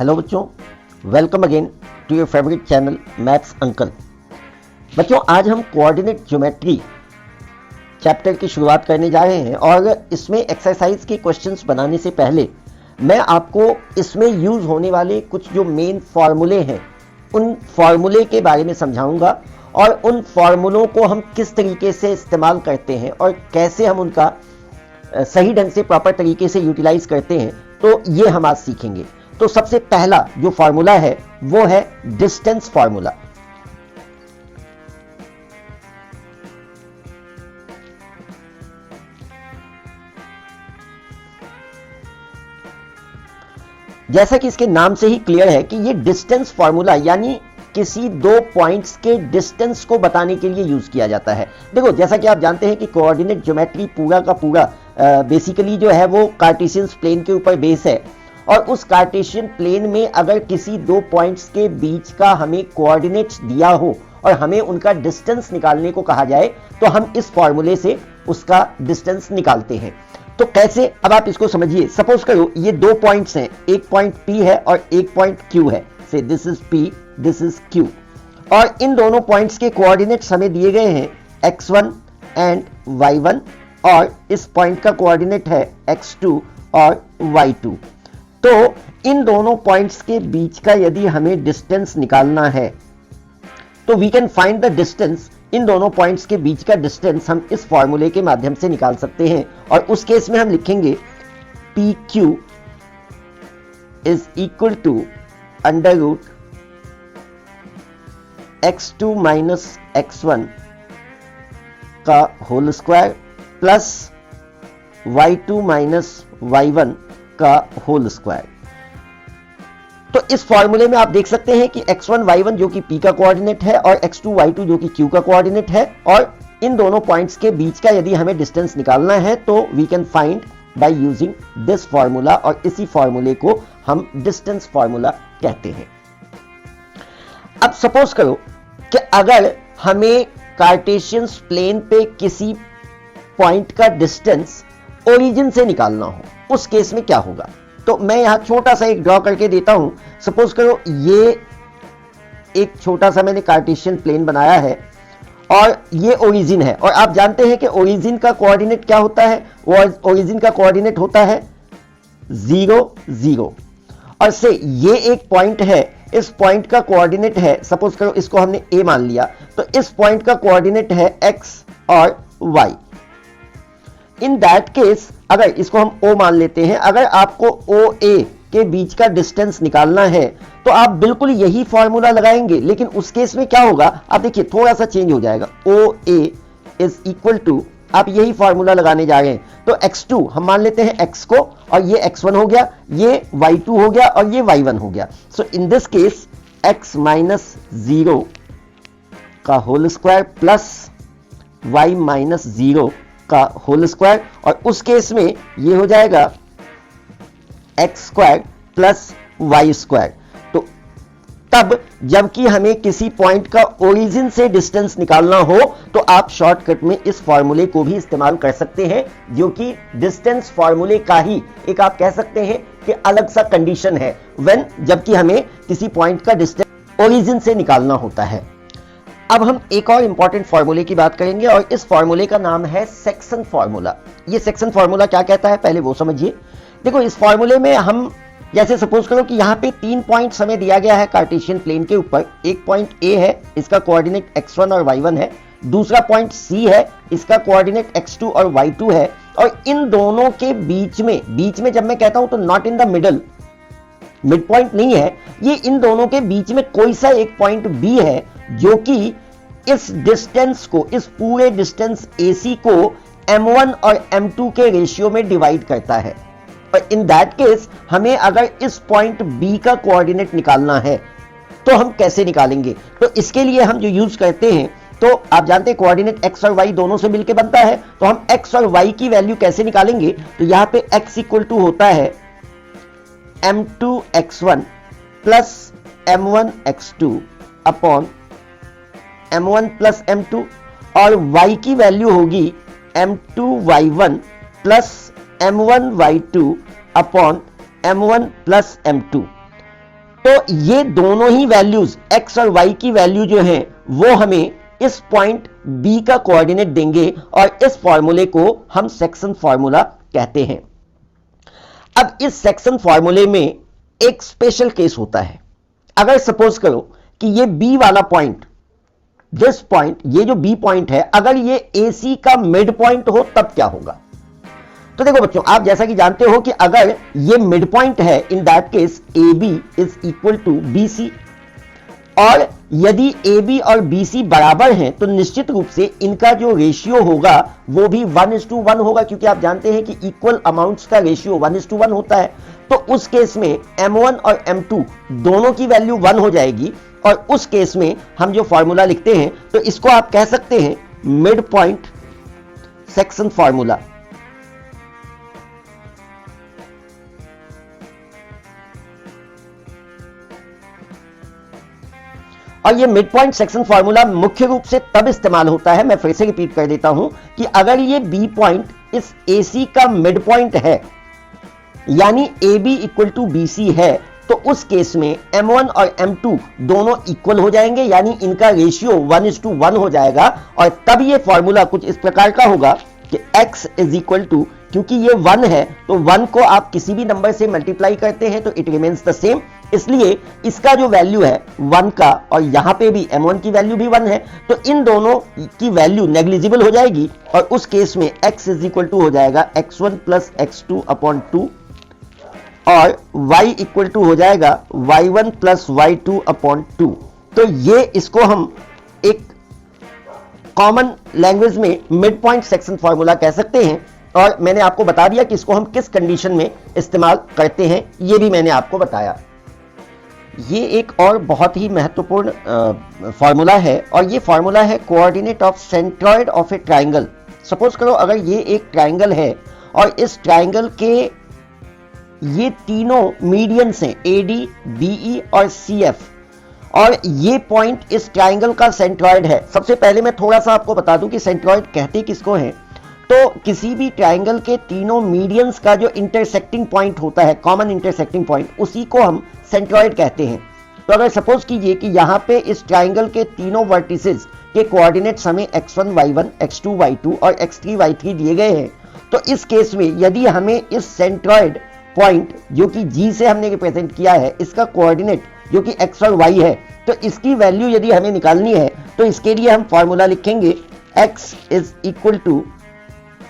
Hello बच्चों, welcome again to your favourite channel maths uncle. बच्चों, आज हम कोऑर्डिनेट ज्योमेट्री चैप्टर की शुरुआत करने जा रहे हैं और इसमें एक्सरसाइज के क्वेश्चंस बनाने से पहले मैं आपको इसमें यूज होने वाले कुछ जो मेन फॉर्मूले हैं उन फॉर्मूले के बारे में समझाऊंगा और उन फॉर्मूलों को हम किस तरीके से इस्तेमाल करते हैं और कैसे हम उनका सही ढंग से प्रॉपर तरीके से यूटिलाइज करते हैं, तो ये हम आज सीखेंगे। तो सबसे पहला जो फॉर्मूला है वो है डिस्टेंस फॉर्मूला। जैसा कि इसके नाम से ही क्लियर है कि ये डिस्टेंस फॉर्मूला यानी किसी दो पॉइंट्स के डिस्टेंस को बताने के लिए यूज किया जाता है। देखो, जैसा कि आप जानते हैं कि कोऑर्डिनेट ज्योमेट्री पूरा का पूरा बेसिकली जो है वो कार्टेशियन प्लेन के ऊपर बेस है और उस कार्टेशियन प्लेन में अगर किसी दो पॉइंट्स के बीच का हमें कोऑर्डिनेट्स दिया हो और हमें उनका डिस्टेंस निकालने को कहा जाए तो हम इस फॉर्मूले से उसका डिस्टेंस निकालते हैं। तो कैसे, अब आप इसको समझिए। सपोज करो ये दो पॉइंट्स हैं, एक पॉइंट P है और एक पॉइंट Q है। से this is P, this is Q, और इन दोनों पॉइंट्स के कोऑर्डिनेट्स हमें दिए गए हैं x1 एंड y1 और इस पॉइंट का कोऑर्डिनेट है x2 और y2। तो इन दोनों पॉइंट्स के बीच का यदि हमें डिस्टेंस निकालना है तो we can find the distance. इन दोनों पॉइंट्स के बीच का डिस्टेंस हम इस फॉर्मूले के माध्यम से निकाल सकते हैं और उस केस में हम लिखेंगे PQ is equal to under root x2 minus x1 का whole square plus y2 minus y1 का होल स्क्वायर। तो इस फॉर्मूले में आप देख सकते हैं कि x1 y1 जो कि P का कोऑर्डिनेट है और x2 y2 जो कि Q का कोऑर्डिनेट है, और इन दोनों पॉइंट्स के बीच का यदि हमें डिस्टेंस निकालना है तो we can find by using this formula, और इसी फॉर्मूले को हम डिस्टेंस फॉर्मूला कहते हैं। अब सपोज करो कि अगर हमें कार्टेशियन प्लेन पे किसी पॉइंट का डिस्टेंस ओरिजिन से निकालना हो, उस केस में क्या होगा? तो मैं यहां छोटा सा एक ड्रॉ करके देता हूं। सपोज करो ये एक छोटा सा मैंने कार्टेशियन प्लेन बनाया है और ये ओरिजिन है, और आप जानते हैं कि ओरिजिन का कोऑर्डिनेट क्या होता है? वो ओरिजिन का कोऑर्डिनेट होता है 0 0, और से ये एक पॉइंट है, इस पॉइंट का कोऑर्डिनेट है, सपोज करो इसको हमने A मान लिया, तो इस पॉइंट का कोऑर्डिनेट है x और y। इन दैट केस अगर इसको हम O मान लेते हैं, अगर आपको OA के बीच का डिस्टेंस निकालना है तो आप बिल्कुल यही फॉर्मूला लगाएंगे, लेकिन उस केस में क्या होगा आप देखिए, थोड़ा सा चेंज हो जाएगा। OA इज इक्वल टू, आप यही फॉर्मूला लगाने जा रहे हैं, तो x2 हम मान लेते हैं x को, और ये x1 हो गया, ये y2 हो गया और ये y1 हो गया। So in this case x minus 0 का whole square plus y minus 0 का होल स्क्वायर, और उस केस में ये हो जाएगा x square plus y square. तो तब जबकि हमें किसी पॉइंट का ओरिजिन से डिस्टेंस निकालना हो तो आप शॉर्टकट में इस फॉर्मूले को भी इस्तेमाल कर सकते हैं, जो कि डिस्टेंस फॉर्मूले का ही एक आप कह सकते हैं कि अलग सा कंडीशन है, व्हेन जबकि हमें किसी पॉइंट का डिस्टेंस ओरिजिन से निकालना होता है। अब हम एक और इंपॉर्टेंट फॉर्मूले की बात करेंगे और इस फॉर्मूले का नाम है सेक्शन फॉर्मूला। ये सेक्शन फॉर्मूला क्या कहता है पहले वो समझिए। देखो, इस फॉर्मूले में हम जैसे सपोज करो कि यहाँ पे 3 पॉइंट्स हमें दिया गया है कार्टेशियन प्लेन के ऊपर। एक पॉइंट A है, इसका कोऑर्डिनेट x1 और y1 है। दूसरा पॉइंट C है, इसका कोऑर्डिनेट x2 और y2 है। और इन दोनों के बीच में जब मैं कहता हूं तो not in the middle, mid point नहीं है, ये इन दोनों के बीच में कोई सा एक पॉइंट B है जो कि इस डिस्टेंस को, इस पूरे डिस्टेंस AC को m1 और m2 के रेशियो में डिवाइड करता है। और इन दैट केस हमें अगर इस पॉइंट B का कोऑर्डिनेट निकालना है तो हम कैसे निकालेंगे? तो इसके लिए हम जो यूज करते हैं, तो आप जानते हैं कोऑर्डिनेट x और y दोनों से मिलकर बनता है, तो हम x और y की वैल्यू कैसे निकालेंगे? तो यहां पे x इक्वल टू होता है m2 x1 plus m1 x2 upon m1 plus m2, और y की वैल्यू होगी m2 y1 plus m1 y2 upon m1 plus m2। तो ये दोनों ही वैल्यूज x और y की वैल्यू जो है वो हमें इस पॉइंट B का कोऑर्डिनेट देंगे और इस फॉर्मूले को हम सेक्शन फॉर्मूला कहते हैं। अब इस सेक्शन फॉर्मूले में एक स्पेशल केस होता है। अगर सपोज करो कि ये B वाला पॉइंट, दिस पॉइंट, ये जो B पॉइंट है, अगर ये AC का मिड पॉइंट हो तब क्या होगा? तो देखो बच्चों, आप जैसा कि जानते हो कि अगर ये मिड पॉइंट है, in that case AB is equal to BC, और यदि AB और BC बराबर हैं तो निश्चित रूप से इनका जो रेशियो होगा वो भी 1:1 होगा, क्योंकि आप जानते हैं कि इक्वल अमाउंट्स का रेशियो 1:1 होता है। तो उस केस में M1 और M2 दोनों की वैल्यू 1 हो जाएगी, और उस केस में हम जो फॉर्मूला लिखते हैं तो इसको आप कह सकते हैं मिड पॉइंट सेक्शन फॉर्मूला। और ये मिड पॉइंट सेक्शन फॉर्मूला मुख्य रूप से तब इस्तेमाल होता है, मैं फिर से रिपीट कर देता हूं, कि अगर ये B पॉइंट इस AC का मिड पॉइंट है, यानी AB इक्वल टू BC है, तो उस केस में M1 और M2 दोनों इक्वल हो जाएंगे, यानी इनका रेशियो 1:1 हो जाएगा। और तब ये फॉर्मूला कुछ इस प्रकार का होगा कि x इज इक्वल टू, क्योंकि ये 1 है तो 1 को आप किसी भी नंबर से मल्टीप्लाई करते हैं तो इट रिमेन्स द सेम, इसलिए इसका जो वैल्यू है 1 का, और यहां पे भी M1 की वैल्यू भी 1 है, तो इन दोनों की वैल्यू नेग्लिजिबल हो जाएगी, और उस केस में x इज इक्वल टू हो जाएगा x1 प्लस x2 अपॉन 2, और y इक्वल टू हो जाएगा y1 प्लस y2 अपॉन 2। तो ये इसको हम एक कॉमन लैंग्वेज में मिड पॉइंट सेक्शन फॉर्मूला कह सकते हैं, और मैंने आपको बता दिया कि इसको हम किस कंडीशन में इस्तेमाल करते हैं, ये भी मैंने आपको बताया। ये एक और बहुत ही महत्वपूर्ण फॉर्मूला है, और ये फॉर्मूला है coordinate of centroid of A triangle. Suppose करो अगर ये एक ट्राइंगल है और इस ट्राइंगल के ये तीनों मीडियंस हैं AD, BE और CF, और ये पॉइंट इस ट्राइंगल का सेंट्रॉइड है। सबसे पहले मैं थोड़ा सा आपको बता दूं कि सेंट्रॉइड कहते किसको हैं। तो किसी भी ट्राइंगल के तीनों मीडियंस का जो इंटरसेक्टिंग पॉइंट होता है, कॉमन इंटरसेक्टिंग पॉइंट, उसी को हम सेंट्रॉइड कहते हैं। तो अगर सपोज कीजिए कि यहां पे इस ट्राइंगल के तीनों वर्टिसेस के कोऑर्डिनेट्स हमें x1 y1, x2 y2 और x3 y3 दिए गए हैं, तो इस केस में यदि हमें इस सेंट्रॉइड पॉइंट जो कि G से हमने रिप्रेजेंट किया है, इसका कोऑर्डिनेट जो कि x और y है, तो इसकी वैल्यू यदि हमें निकालनी है तो इसके लिए हम फॉर्मूला लिखेंगे x is equal to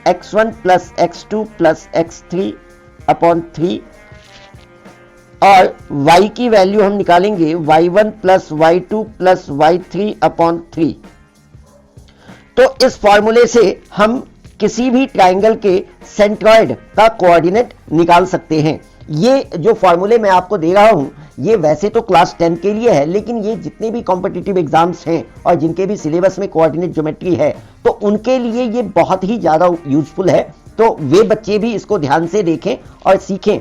x1 plus x2 plus x3 upon 3, और y की वैल्यू हम निकालेंगे y1 plus y2 plus y3 upon 3। तो इस फॉर्मूले से हम किसी भी ट्राइंगल के सेंट्रॉइड का कोऑर्डिनेट निकाल सकते हैं। ये जो फॉर्मूले मैं आपको दे रहा हूं ये वैसे तो क्लास 10 के लिए है, लेकिन ये जितने भी कॉम्पिटिटिव एग्जाम्स हैं और जिनके भी सिलेबस में कोऑर्डिनेट ज्योमेट्री है तो उनके लिए ये बहुत ही ज्यादा यूजफुल है। तो वे बच्चे भी इसको ध्यान से देखें और सीखें।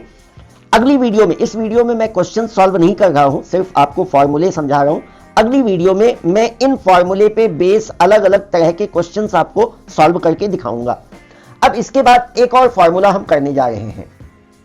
अगली वीडियो में, इस वीडियो में मैं क्वेश्चन सॉल्व नहीं कर रहा हूं, सिर्फ आपको फॉर्मूले समझा रहा हूं। अगली वीडियो में मैं इन फॉर्मूले पे बेस अलग अलग तरह के क्वेश्चंस आपको सॉल्व करके दिखाऊंगा। अब इसके बाद एक और फॉर्मूला हम करने जा रहे हैं।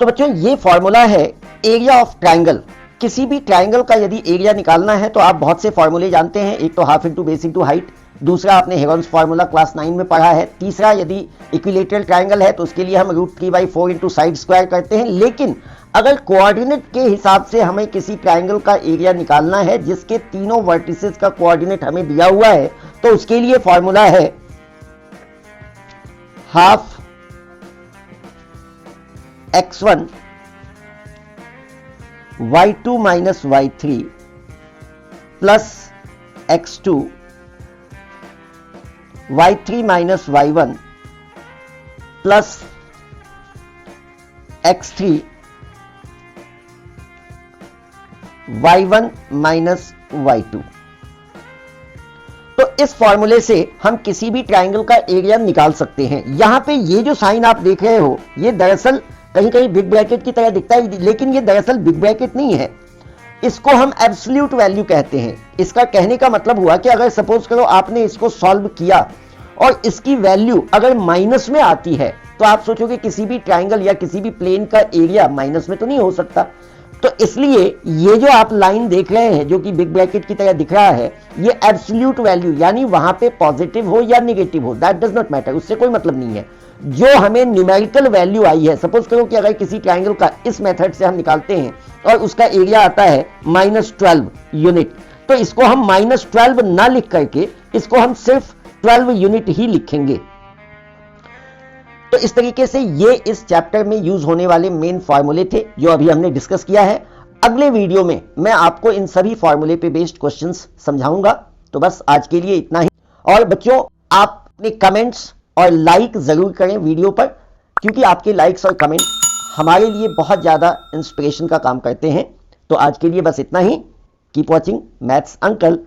तो बच्चों ये फॉर्मूला है एरिया ऑफ ट्राइंगल। किसी भी ट्राइंगल का यदि एरिया निकालना है तो आप बहुत से फॉर्मूले जानते हैं। एक तो half into base into height, दूसरा आपने हेरोन्स फॉर्मूला क्लास 9 में पढ़ा है, तीसरा यदि इक्विलेटरल ट्राइंगल है तो उसके लिए हम √3/4 इंटू साइड स्क्वायर करते हैं। लेकिन अगर कोऑर्डिनेट के हिसाब से हमें किसी ट्राइंगल का एरिया निकालना है जिसके तीनों वर्टिसेस का कोऑर्डिनेट हमें दिया हुआ है, तो उसके लिए फॉर्मूला है half x1 y2 minus y3 plus x2 y3 minus y1 plus x3 y1 minus y2। तो इस फॉर्मूले से हम किसी भी ट्राइंगल का एरिया निकाल सकते हैं। यहां पे ये जो साइन आप देख रहे हो ये दरअसल कहीं कहीं बिग ब्रैकेट की तरह दिखता है, लेकिन ये दरअसल बिग ब्रैकेट नहीं है, इसको हम एब्सोल्यूट वैल्यू कहते हैं। इसका कहने का मतलब हुआ कि अगर सपोज करो आपने इसको सॉल्व किया और इसकी वैल्यू अगर माइनस में आती है तो आप सोचोगे किसी भी ट्राइंगल या किसी भी प्लेन का एरिया माइनस में तो नहीं हो सकता। तो इसलिए ये जो आप लाइन देख रहे हैं जो कि बिग ब्रैकेट की तरह दिख रहा है, ये एब्सोल्यूट वैल्यू यानी वहां पे पॉजिटिव हो या नेगेटिव हो, दैट डज नॉट मैटर, उससे कोई मतलब नहीं है। जो हमें न्यूमेरिकल वैल्यू आई है, सपोज करो कि अगर किसी ट्रायंगल का इस मेथड से हम निकालते हैं और उसका एरिया आता है -12 यूनिट, तो इसको हम -12 ना लिख करके इसको हम सिर्फ 12 यूनिट ही लिखेंगे। तो इस तरीके से ये इस चैप्टर में यूज होने वाले मेन फॉर्मूले थे जो अभी हमने डिस्कस किया है। अगले वीडियो में मैं आपको इन सभी फॉर्मूले पे बेस्ड क्वेश्चंस समझाऊंगा। तो बस आज के लिए इतना ही। और बच्चों, आप अपने कमेंट्स और लाइक जरूर करें वीडियो पर, क्योंकि आपके लाइक्स और कमेंट हमारे लिए बहुत ज्यादा इंस्पिरेशन का काम करते हैं। तो आज के लिए बस इतना ही। Keep watching maths uncle.